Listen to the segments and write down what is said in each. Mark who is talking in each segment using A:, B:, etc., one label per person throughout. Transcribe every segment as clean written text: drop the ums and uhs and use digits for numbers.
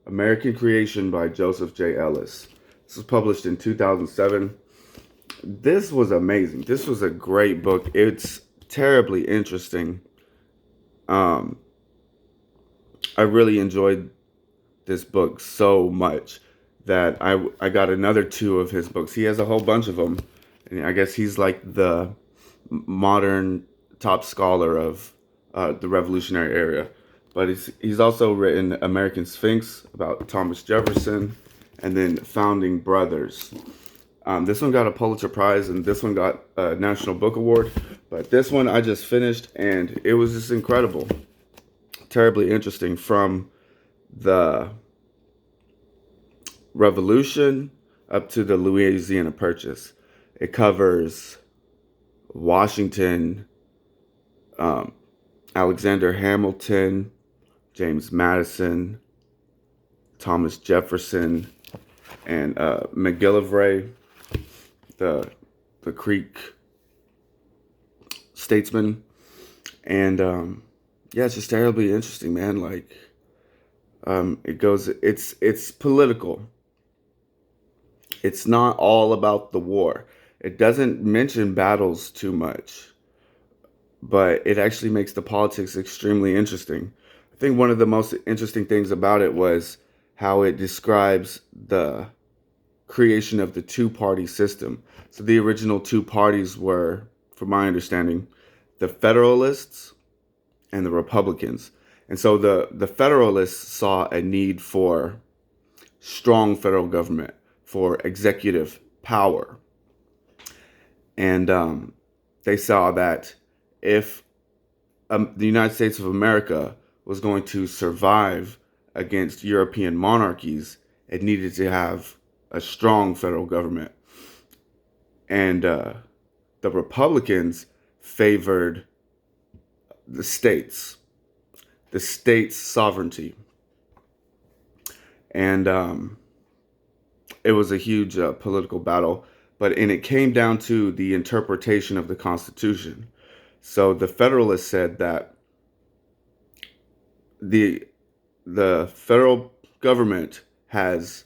A: American Creation by Joseph J Ellis. This was published in 2007. This was amazing. This was a great book. It's terribly interesting. Um, I really enjoyed this book so much that I got another two of his books. He has a whole bunch of them, and I guess he's like the modern top scholar of the Revolutionary era. But he's also written American Sphinx about Thomas Jefferson, and then Founding Brothers. This one got a Pulitzer Prize, and this one got a National Book Award. But this one I just finished, and it was just incredible, terribly interesting, from the Revolution up to the Louisiana Purchase. It covers Washington, um, Alexander Hamilton, James Madison, Thomas Jefferson, and McGillivray, the Creek statesman. And yeah, it's just terribly interesting, man. Like it's political. It's not all about the war. It doesn't mention battles too much, but it actually makes the politics extremely interesting. I think one of the most interesting things about it was how it describes the creation of the two-party system. So the original two parties were, from my understanding, the Federalists and the Republicans. And so the Federalists saw a need for strong federal government, for executive power. And they saw that if the United States of America was going to survive against European monarchies, it needed to have a strong federal government. And the Republicans favored the states' sovereignty. And it was a huge political battle, and it came down to the interpretation of the Constitution. So the Federalists said that the federal government has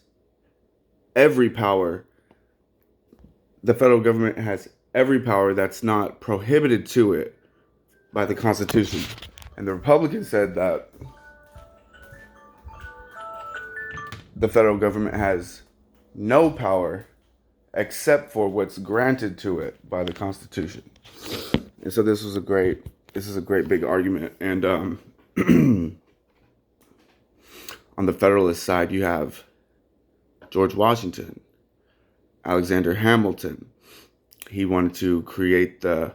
A: every power. The federal government has every power that's not prohibited to it by the Constitution. And the Republicans said that the federal government has no power except for what's granted to it by the Constitution. And so this is a great big argument. And on the Federalist side, you have George Washington, Alexander Hamilton. He wanted to create the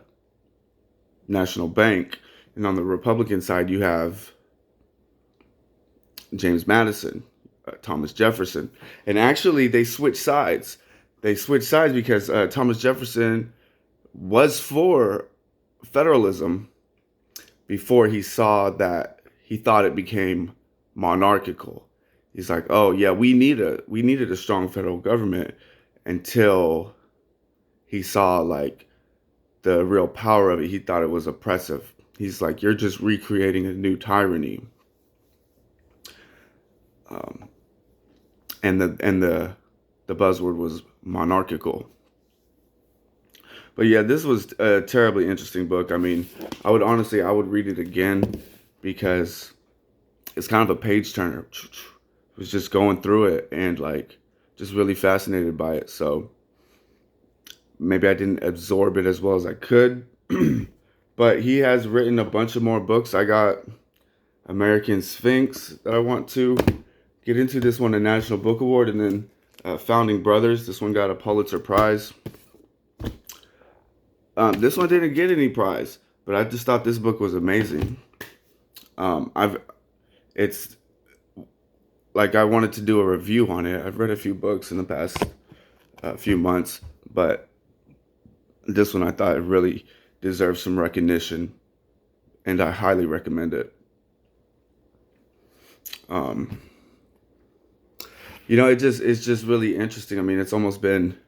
A: National Bank. And on the Republican side, you have James Madison, Thomas Jefferson. And actually, they switched sides. They switched sides because Thomas Jefferson was for federalism before he thought it became monarchical. He's like, oh yeah, we needed a strong federal government, until he saw like the real power of it. He thought it was oppressive. He's like, you're just recreating a new tyranny. And the buzzword was monarchical. But yeah, this was a terribly interesting book. I mean, I would read it again, because it's kind of a page turner. I was just going through it and like just really fascinated by it. So maybe I didn't absorb it as well as I could. But he has written a bunch of more books. I got American Sphinx that I want to get into. This one a National Book Award, and then Founding Brothers. This one got a Pulitzer Prize. This one didn't get any prize, but I just thought this book was amazing. It's like I wanted to do a review on it. I've read a few books in the past few months, but this one I thought it really deserves some recognition, and I highly recommend it. It's just really interesting. I mean, it's almost been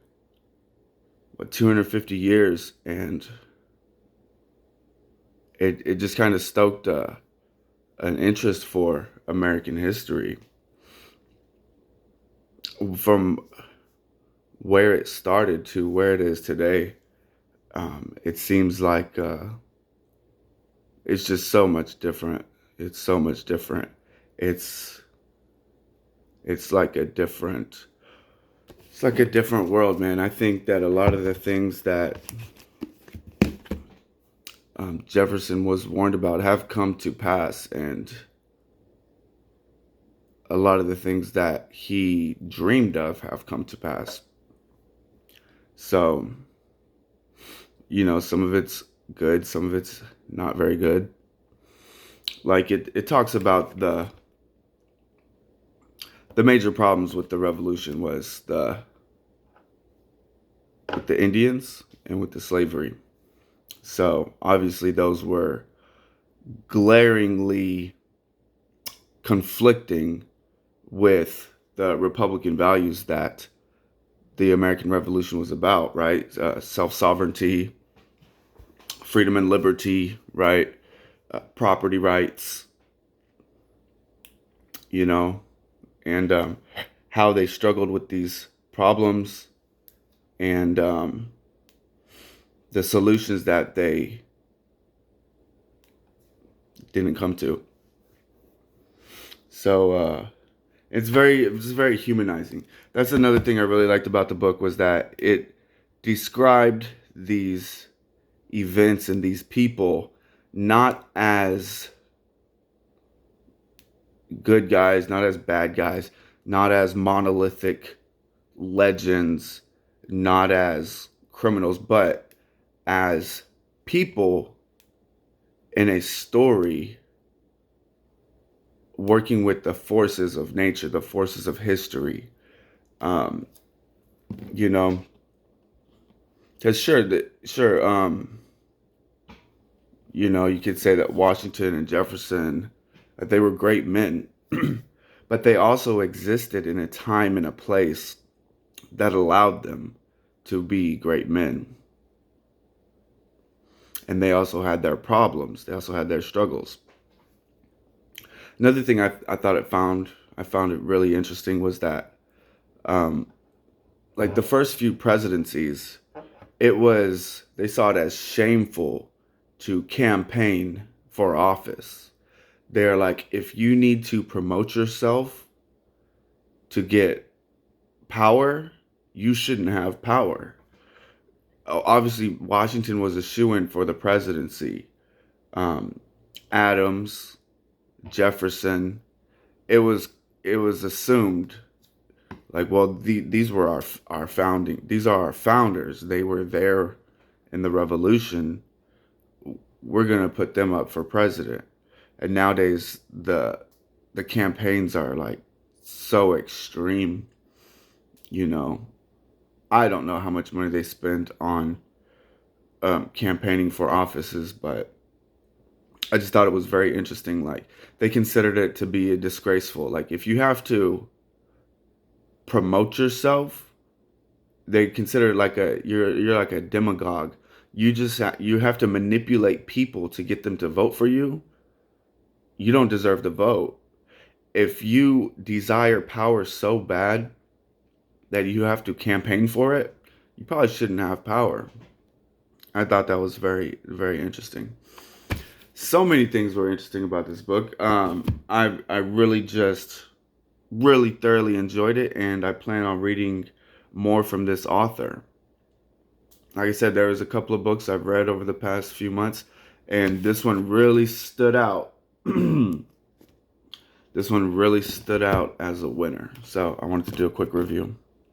A: 250 years, and it just kind of stoked an interest for American history. from where it started to where it is today, it seems like it's just so much different. It's so much different. It's it's like a different it's like a different world, man. I think that a lot of the things that Jefferson was warned about have come to pass, and a lot of the things that he dreamed of have come to pass. So, some of it's good, some of it's not very good. Like it talks about the major problems with the revolution was with the Indians and with the slavery. So obviously those were glaringly conflicting with the Republican values that the American Revolution was about, right? Self-sovereignty, freedom and liberty, right? Property rights, you know, and how they struggled with these problems, and the solutions that they didn't come to. So it's very humanizing. That's another thing I really liked about the book, was that it described these events and these people not as good guys, not as bad guys, not as monolithic legends, not as criminals, but as people in a story working with the forces of nature, the forces of history. Um, you know, because you could say that Washington and Jefferson, that they were great men, but they also existed in a time and a place that allowed them to be great men. And they also had their problems. They also had their struggles. Another thing I found it really interesting was that, um, like the first few presidencies, they saw it as shameful to campaign for office. They're like, if you need to promote yourself to get power, you shouldn't have power. Obviously, Washington was a shoo-in for the presidency. Um, Adams, Jefferson, it was it was assumed, like, well, these were these are our founders. They were there in the revolution. We're gonna put them up for president. And nowadays the campaigns are like so extreme. You know, I don't know how much money they spend on campaigning for offices, but I just thought it was very interesting. Like, they considered it to be a disgraceful. Like, if you have to promote yourself, they consider it like you're like a demagogue. You have to manipulate people to get them to vote for you. You don't deserve the vote. If you desire power so bad that you have to campaign for it, you probably shouldn't have power. I thought that was very, very interesting. So many things were interesting about this book. I really just really thoroughly enjoyed it, and I plan on reading more from this author. Like I said, there was a couple of books I've read over the past few months, and this one really stood out. This one really stood out as a winner. So I wanted to do a quick review.